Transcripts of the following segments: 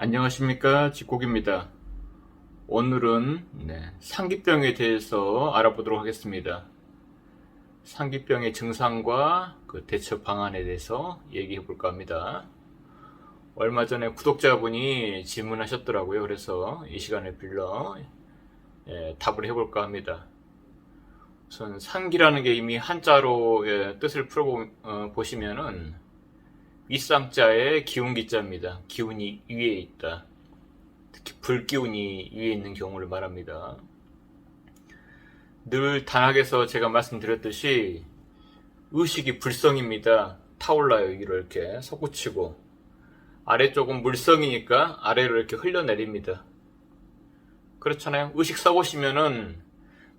안녕하십니까, 직국입니다. 오늘은 상기병에 대해서 알아보도록 하겠습니다. 상기병의 증상과 그 대처 방안에 대해서 얘기해 볼까 합니다. 얼마 전에 구독자분이 질문하셨더라고요. 그래서 이 시간을 빌려 답을 해볼까 합니다. 우선 상기라는 게 이미 한자로 뜻을 풀어보시면은 윗상자에 기운기자입니다. 기운이 위에 있다. 특히 불기운이 위에 있는 경우를 말합니다. 늘 단학에서 제가 말씀드렸듯이 의식이 불성입니다. 타올라요. 이렇게 솟구치고 아래쪽은 물성이니까 아래로 이렇게 흘러내립니다. 그렇잖아요. 의식 써보시면은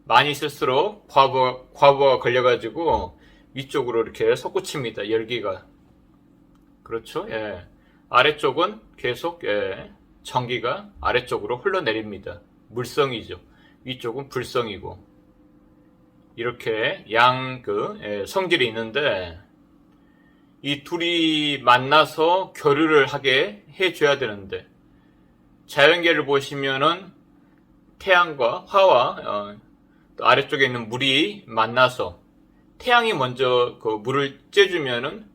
많이 쓸수록 과부가 걸려가지고 위쪽으로 이렇게 솟구칩니다. 열기가. 그렇죠? 예. 아래쪽은 계속 전기가 아래쪽으로 흘러내립니다. 물성이죠. 위쪽은 불성이고. 이렇게 성질이 있는데 이 둘이 만나서 교류를 하게 해줘야 되는데 자연계를 보시면은 태양과 화와 또 아래쪽에 있는 물이 만나서 태양이 먼저 그 물을 쬐주면은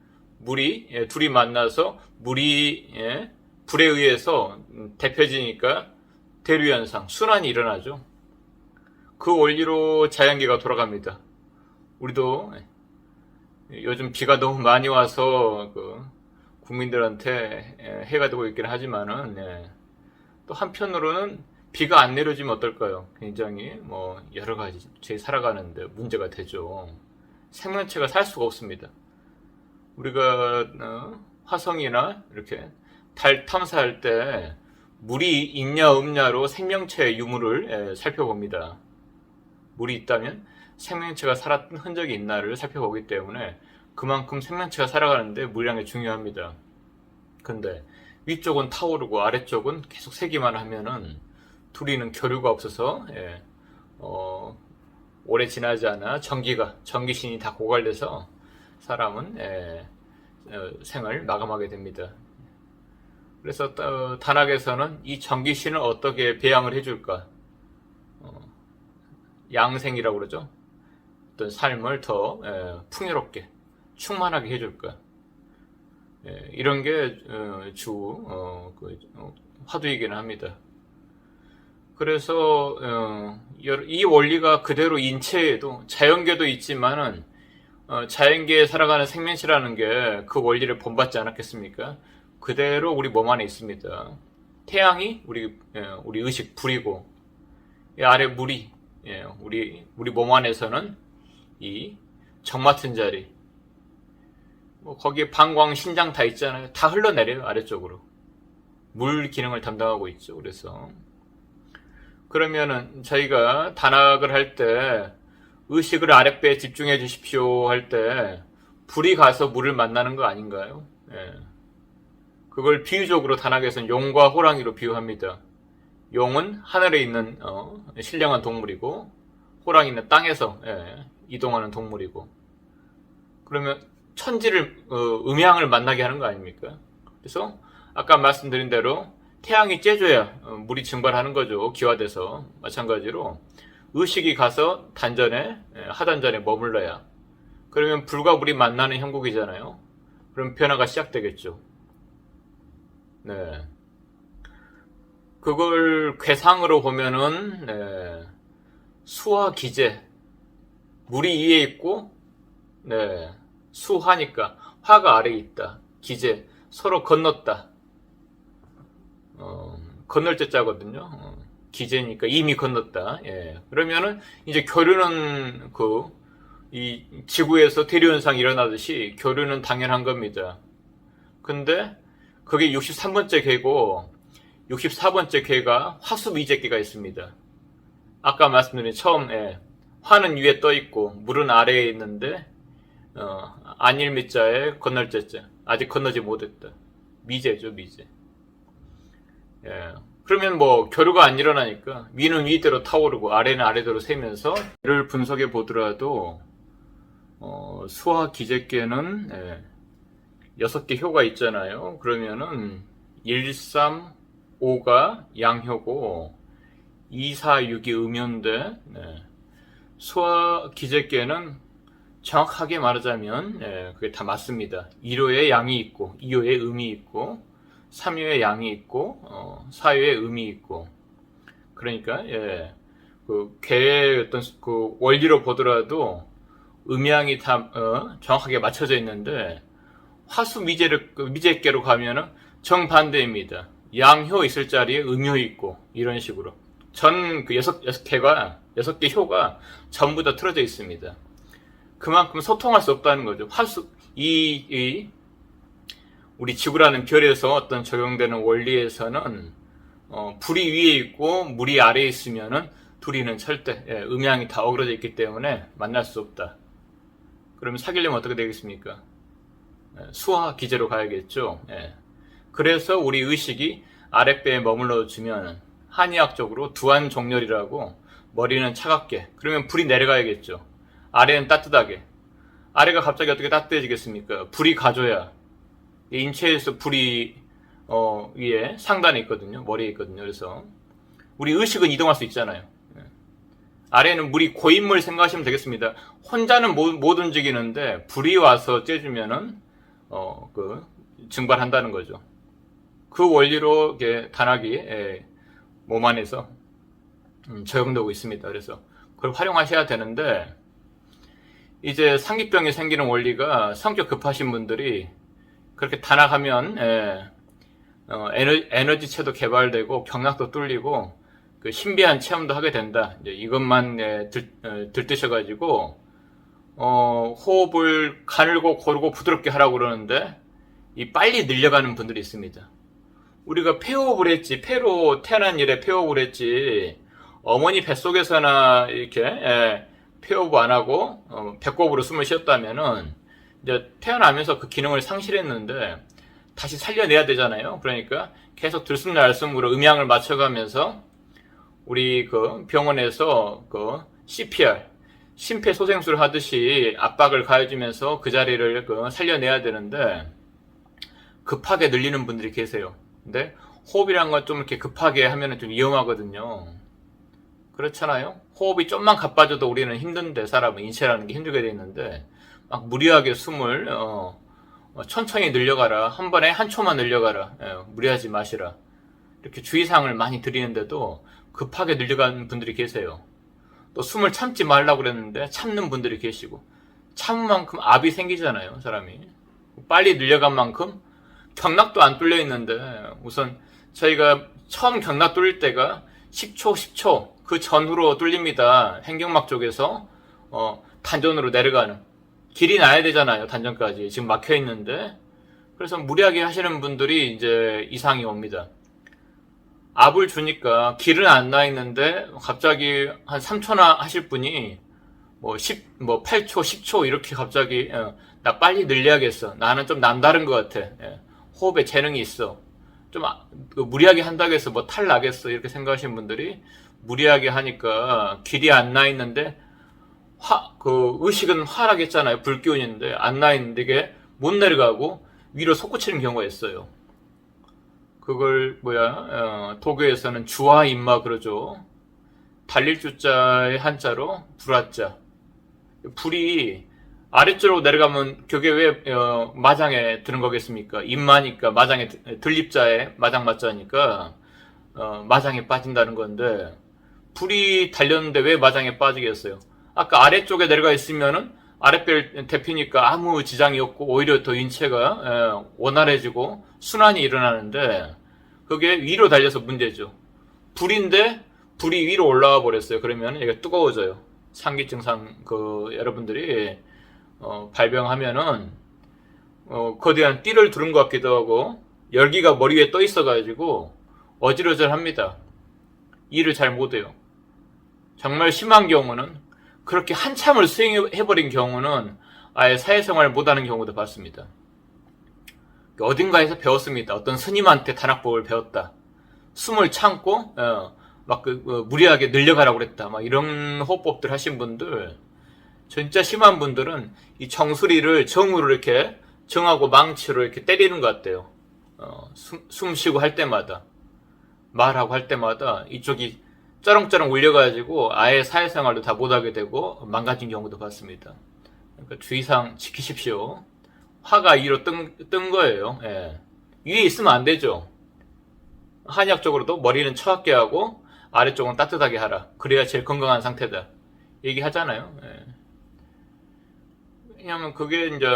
둘이 만나서 물이 불에 의해서 데펴지니까 대류현상, 순환이 일어나죠. 그 원리로 자연계가 돌아갑니다. 우리도 요즘 비가 너무 많이 와서 국민들한테 해가 되고 있긴 하지만은 또 한편으로는 비가 안 내려지면 어떨까요? 굉장히 여러 가지 제 살아가는데 문제가 되죠. 생명체가 살 수가 없습니다. 우리가 화성이나 이렇게 달 탐사할 때 물이 있냐 없냐로 생명체의 유무를 살펴봅니다. 물이 있다면 생명체가 살았던 흔적이 있나를 살펴보기 때문에 그만큼 생명체가 살아가는데 물량이 중요합니다. 근데 위쪽은 타오르고 아래쪽은 계속 새기만 하면은 둘이는 교류가 없어서 오래 지나지 않아 전기신이 다 고갈돼서 사람은 생을 마감하게 됩니다. 그래서 단학에서는 이 전기신을 어떻게 배양을 해줄까? 양생이라고 그러죠. 어떤 삶을 더 풍요롭게 충만하게 해줄까? 이런 게 화두이기는 합니다. 그래서 이 원리가 그대로 인체에도 자연계도 있지만은 자연계에 살아가는 생명체라는 게 그 원리를 본받지 않았겠습니까? 그대로 우리 몸 안에 있습니다. 태양이 우리 의식 불이고 이 아래 물이 우리 몸 안에서는 이 정 맡은 자리 거기에 방광, 신장 다 있잖아요. 다 흘러내려요. 아래쪽으로 물 기능을 담당하고 있죠. 그래서 그러면은 저희가 단학을 할 때 의식을 아랫배에 집중해 주십시오 할 때 불이 가서 물을 만나는 거 아닌가요? 그걸 비유적으로 단학에서는 용과 호랑이로 비유합니다. 용은 하늘에 있는 신령한 동물이고 호랑이는 땅에서 이동하는 동물이고 그러면 천지를 음양을 만나게 하는 거 아닙니까? 그래서 아까 말씀드린 대로 태양이 쬐줘야 물이 증발하는 거죠. 기화돼서 마찬가지로 의식이 가서 하단전에 머물러야. 그러면 불과 물이 만나는 형국이잖아요. 그럼 변화가 시작되겠죠. 네. 그걸 괴상으로 보면은 수화 기재. 물이 위에 있고, 수화니까 화가 아래에 있다. 기재. 서로 건넜다. 건널 자자거든요. 기재니까 이미 건넜다. 그러면은 이제 교류는 이 지구에서 대류현상이 일어나듯이 교류는 당연한 겁니다. 근데 그게 63번째 궤고 64번째 궤가 화수미제궤가 있습니다. 아까 말씀드린 처음에 화는 위에 떠 있고 물은 아래에 있는데 안일미자에 건널 자자 아직 건너지 못했다. 미제죠, 미제. 그러면 교류가 안 일어나니까 위는 위대로 타오르고 아래는 아래대로 새면서 이를 분석해 보더라도 수화 기재계는 6개 효가 있잖아요. 그러면은 1, 3, 5가 양효고 2, 4, 6이 음효인데 수화 기재께는 정확하게 말하자면 그게 다 맞습니다. 1호에 양이 있고 2호에 음이 있고 3호에 양이 있고 4호에 음이 있고 그러니까 그 개의 어떤 그 원리로 보더라도 음양이 다 정확하게 맞춰져 있는데 화수 미제께로 가면은 정반대입니다. 양효 있을 자리에 음효 있고 이런 식으로 전 그 여섯 개 효가 전부 다 틀어져 있습니다. 그만큼 소통할 수 없다는 거죠. 우리 지구라는 별에서 어떤 적용되는 원리에서는 불이 위에 있고 물이 아래에 있으면은 둘이는 절대 음양이 다 어그러져 있기 때문에 만날 수 없다. 그러면 사귀려면 어떻게 되겠습니까? 수화 기제로 가야겠죠. 그래서 우리 의식이 아랫배에 머물러 주면 한의학적으로 두안종렬이라고 머리는 차갑게 그러면 불이 내려가야겠죠. 아래는 따뜻하게. 아래가 갑자기 어떻게 따뜻해지겠습니까? 불이 가져야 인체에서 불이 위에 상단에 있거든요. 머리에 있거든요. 그래서 우리 의식은 이동할 수 있잖아요. 아래는 물이 고인물 생각하시면 되겠습니다. 혼자는 못 움직이는데 불이 와서 쬐주면은 증발한다는 거죠. 그 원리로 단학이 몸 안에서 적용되고 있습니다. 그래서 그걸 활용하셔야 되는데 이제 상기병이 생기는 원리가 성격 급하신 분들이 그렇게 단학하면 에너지체도 개발되고 경락도 뚫리고 그 신비한 체험도 하게 된다. 이제 이것만 들뜨셔가지고 호흡을 가늘고 고르고 부드럽게 하라고 그러는데 이 빨리 늘려가는 분들이 있습니다. 우리가 폐호흡을 했지, 폐로 태어난 이래 폐호흡을 했지, 어머니 뱃속에서나 이렇게 폐호흡 안 하고 배꼽으로 숨을 쉬었다면은 이제 태어나면서 그 기능을 상실했는데 다시 살려내야 되잖아요. 그러니까 계속 들숨날숨으로 음양을 맞춰가면서 우리 그 병원에서 그 CPR 심폐소생술 하듯이 압박을 가해주면서 그 자리를 살려내야 되는데 급하게 늘리는 분들이 계세요. 근데 호흡이란 건 좀 이렇게 급하게 하면은 좀 위험하거든요. 그렇잖아요. 호흡이 좀만 가빠져도 우리는 힘든데 사람은 인체라는 게 힘들게 돼 있는데 막 무리하게 숨을 천천히 늘려가라. 한 번에 한 초만 늘려가라. 무리하지 마시라. 이렇게 주의사항을 많이 드리는데도 급하게 늘려가는 분들이 계세요. 또 숨을 참지 말라고 그랬는데 참는 분들이 계시고 참은 만큼 압이 생기잖아요. 사람이. 빨리 늘려간 만큼 경락도 안 뚫려 있는데 우선 저희가 처음 경락 뚫릴 때가 10초 그 전후로 뚫립니다. 횡격막 쪽에서 단전으로 내려가는 길이 나야 되잖아요. 단전까지 지금 막혀 있는데 그래서 무리하게 하시는 분들이 이제 이상이 옵니다. 압을 주니까 길은 안 나 있는데 갑자기 한 3초나 하실 분이 8초, 10초 이렇게 갑자기 나 빨리 늘려야겠어. 나는 좀 남다른 것 같아. 호흡에 재능이 있어. 좀 무리하게 한다고 해서 탈 나겠어. 이렇게 생각하시는 분들이 무리하게 하니까 길이 안 나 있는데 의식은 화라겠잖아요. 불기운인데 안 나 있는데 이게 못 내려가고 위로 솟구치는 경우가 있어요. 그걸 도교에서는 주화인마 그러죠. 달릴 주자의 한자로 불화자. 불이 아래쪽으로 내려가면 그게 왜 마장에 드는 거겠습니까? 인마니까 마장에 들립자에 마장 맞자니까 마장에 빠진다는 건데 불이 달렸는데 왜 마장에 빠지겠어요? 아까 아래쪽에 내려가 있으면은 아랫배를 데피니까 아무 지장이 없고 오히려 더 인체가 원활해지고 순환이 일어나는데 그게 위로 달려서 문제죠. 불인데 불이 위로 올라와 버렸어요. 그러면 이게 뜨거워져요. 상기 증상 여러분들이 발병하면은 거대한 띠를 두른 것 같기도 하고 열기가 머리 위에 떠 있어가지고 어지러질합니다. 일을 잘 못해요. 정말 심한 경우는 그렇게 한참을 수행해버린 경우는 아예 사회생활을 못하는 경우도 봤습니다. 어딘가에서 배웠습니다. 어떤 스님한테 단학법을 배웠다. 숨을 참고 무리하게 늘려가라고 그랬다. 이런 호흡법들 하신 분들, 진짜 심한 분들은 이 정수리를 정으로 이렇게 정하고 망치로 이렇게 때리는 것 같아요. 숨 쉬고 할 때마다. 말하고 할 때마다 이쪽이 쩌렁쩌렁 울려가지고 아예 사회생활도 다 못하게 되고 망가진 경우도 봤습니다. 그러니까 주의사항 지키십시오. 화가 위로 뜬 거예요. 예. 위에 있으면 안 되죠. 한의학적으로도 머리는 차갑게 하고 아래쪽은 따뜻하게 하라. 그래야 제일 건강한 상태다. 얘기하잖아요. 예. 왜냐면 그게 이제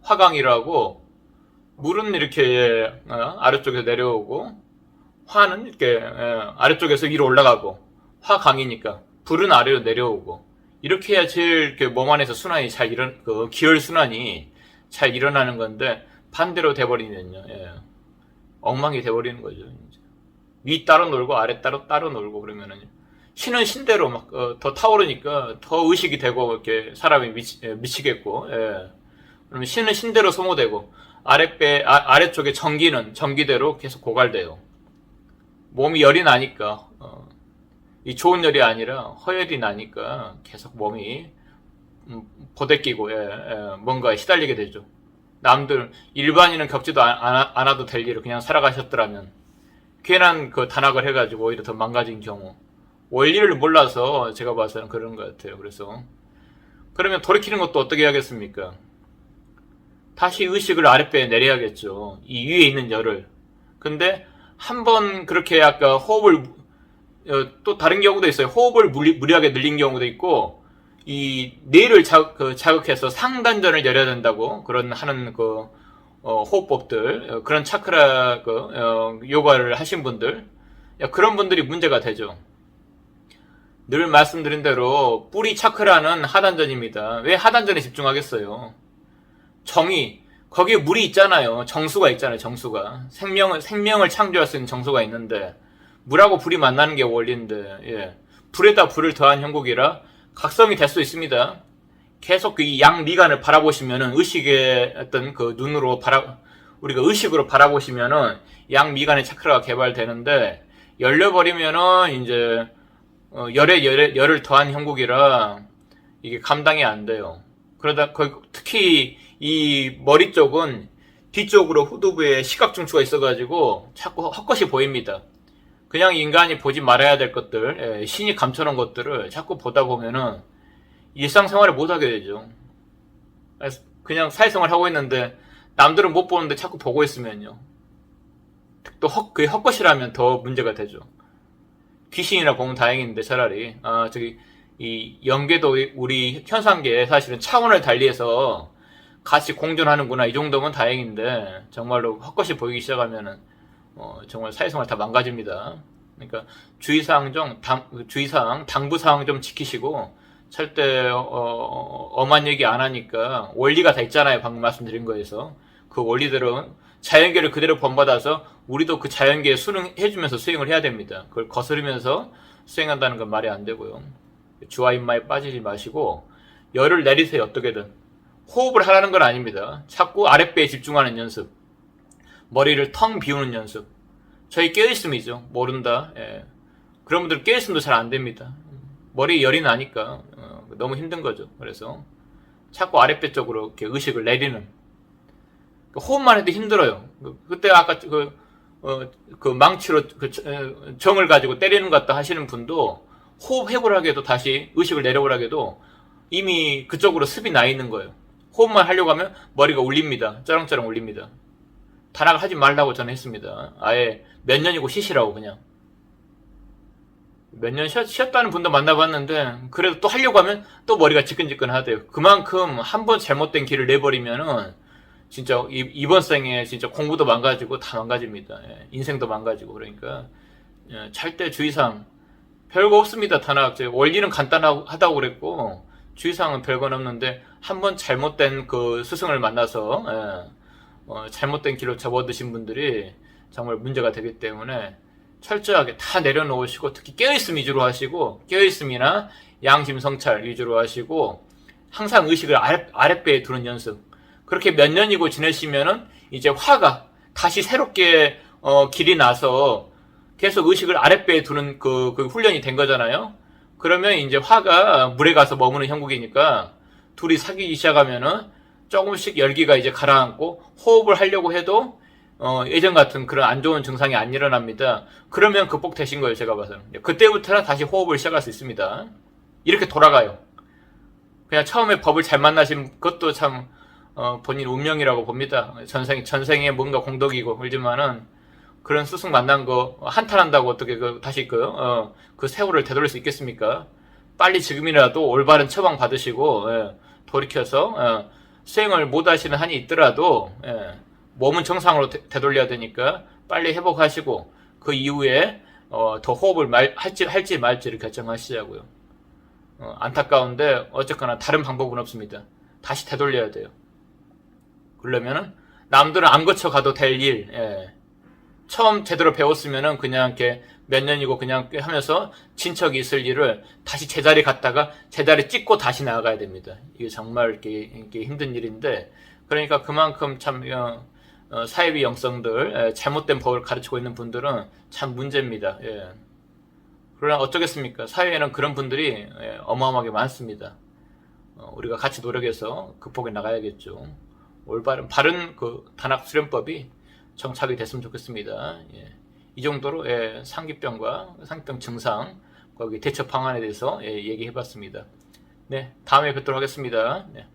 화강이라고 물은 이렇게 아래쪽에서 내려오고 화는 이렇게 아래쪽에서 위로 올라가고 화강이니까 불은 아래로 내려오고 이렇게 해야 제일 이렇게 몸 안에서 순환이 잘 기혈 순환이 잘 일어나는 건데 반대로 돼버리면요. 엉망이 돼버리는 거죠. 이제. 위 따로 놀고 아래 따로 놀고 그러면은 신은 신대로 막 더 타오르니까 더 의식이 되고 이렇게 사람이 미치겠고 그러면 신은 신대로 소모되고 아래쪽에 전기는 전기대로 계속 고갈돼요. 몸이 열이 나니까 이 좋은 열이 아니라 허열이 나니까 계속 몸이 보대끼고 뭔가에 시달리게 되죠. 남들 일반인은 겪지도 않아도 될 일을 그냥 살아가셨더라면 괜한 그 단학을 해가지고 오히려 더 망가진 경우 원리를 몰라서 제가 봐서는 그런 것 같아요. 그래서 그러면 돌이키는 것도 어떻게 해야겠습니까? 다시 의식을 아랫배에 내려야겠죠. 이 위에 있는 열을. 근데 한번 그렇게 아까 호흡을 또 다른 경우도 있어요. 호흡을 무리하게 늘린 경우도 있고 이 뇌를 자극해서 상단전을 열어야 된다고 하는 호흡법들 그런 차크라 요가를 하신 분들 그런 분들이 문제가 되죠. 늘 말씀드린 대로 뿌리 차크라는 하단전입니다. 왜 하단전에 집중하겠어요? 정이 거기에 물이 있잖아요. 정수가 있잖아요. 정수가 생명을 창조할 수 있는 정수가 있는데 물하고 불이 만나는 게 원리인데 불에다 불을 더한 형국이라 각성이 될 수 있습니다. 계속 그 양미간을 바라보시면은 의식의 어떤 그 눈으로 우리가 의식으로 바라보시면은 양미간의 차크라가 개발되는데 열려버리면은 이제 열을 더한 형국이라 이게 감당이 안 돼요. 그러다 특히 이 머리 쪽은 뒤쪽으로 후두부에 시각중추가 있어가지고 자꾸 헛것이 보입니다. 그냥 인간이 보지 말아야 될 것들, 신이 감춰놓은 것들을 자꾸 보다 보면은 일상생활을 못하게 되죠. 그냥 사회생활 하고 있는데 남들은 못 보는데 자꾸 보고 있으면요. 또 그게 헛것이라면 더 문제가 되죠. 귀신이라 보면 다행인데 차라리 이 영계도 우리 현상계 사실은 차원을 달리해서 같이 공존하는구나 이 정도면 다행인데 정말로 헛것이 보이기 시작하면은 정말 사회생활 다 망가집니다. 그러니까 주의사항 당부사항 좀 지키시고 절대 엄한 얘기 안 하니까 원리가 다 있잖아요. 방금 말씀드린 거에서 그 원리들은 자연계를 그대로 본받아서 우리도 그 자연계에 순응해주면서 수행을 해야 됩니다. 그걸 거스르면서 수행한다는 건 말이 안 되고요. 주와 인마에 빠지지 마시고 열을 내리세요. 어떻게든 호흡을 하라는 건 아닙니다. 자꾸 아랫배에 집중하는 연습, 머리를 텅 비우는 연습. 저희 깨어있음이죠. 모른다. 그런 분들 깨어있음도 잘 안 됩니다. 머리에 열이 나니까 너무 힘든 거죠. 그래서 자꾸 아랫배 쪽으로 이렇게 의식을 내리는 호흡만 해도 힘들어요. 그때 아까 그 망치로 정을 가지고 때리는 것 같다 하시는 분도 호흡 해보라고 해도 다시 의식을 내려보라고 해도 이미 그쪽으로 습이 나 있는 거예요. 호흡만 하려고 하면 머리가 울립니다. 쩌렁쩌렁 울립니다. 단학을 하지 말라고 저는 했습니다. 아예 몇 년이고 쉬시라고 그냥. 몇 년 쉬었다는 분도 만나봤는데 그래도 또 하려고 하면 또 머리가 지끈지끈하대요. 그만큼 한 번 잘못된 길을 내버리면은 진짜 이번 생에 진짜 공부도 망가지고 다 망가집니다. 인생도 망가지고 그러니까 절대 주의사항 별거 없습니다. 단학 원리는 간단하다고 그랬고 주의사항은 별건 없는데 한 번 잘못된 그 스승을 만나서 잘못된 길로 접어드신 분들이 정말 문제가 되기 때문에 철저하게 다 내려놓으시고 특히 깨어있음 위주로 하시고 깨어있음이나 양심성찰 위주로 하시고 항상 의식을 아랫배에 두는 연습 그렇게 몇 년이고 지내시면은 이제 화가 다시 새롭게 길이 나서 계속 의식을 아랫배에 두는 그 훈련이 된 거잖아요. 그러면 이제 화가 물에 가서 머무는 형국이니까 둘이 사귀기 시작하면은 조금씩 열기가 이제 가라앉고 호흡을 하려고 해도 예전 같은 그런 안 좋은 증상이 안 일어납니다. 그러면 극복되신 거예요, 제가 봐서는. 그때부터는 다시 호흡을 시작할 수 있습니다. 이렇게 돌아가요. 그냥 처음에 법을 잘 만나신 것도 참 본인 운명이라고 봅니다. 전생에 뭔가 공덕이고 그러지만은 그런 스승 만난 거 한탄한다고 어떻게 다시 그 세월을 되돌릴 수 있겠습니까? 빨리 지금이라도 올바른 처방 받으시고 돌이켜서 수행을 못 하시는 한이 있더라도 몸은 정상으로 되돌려야 되니까 빨리 회복하시고 그 이후에 더 호흡을 할지 말지를 결정하시자고요. 안타까운데 어쨌거나 다른 방법은 없습니다. 다시 되돌려야 돼요. 그러려면은 남들은 안 거쳐 가도 될 일, 처음 제대로 배웠으면은 그냥 이렇게 몇 년이고 그냥 하면서 친척이 있을 일을 다시 제자리 갔다가 제자리 찍고 다시 나아가야 됩니다. 이게 정말 이렇게 힘든 일인데, 그러니까 그만큼 참 사이비 영성들 잘못된 법을 가르치고 있는 분들은 참 문제입니다. 그러나 어쩌겠습니까? 사회에는 그런 분들이 어마어마하게 많습니다. 우리가 같이 노력해서 극복해 나가야겠죠. 바른 그 단학 수련법이 정착이 됐으면 좋겠습니다. 이 정도로 상기병과 상기병 증상 거기 대처 방안에 대해서 얘기해봤습니다. 네, 다음에 뵙도록 하겠습니다. 네.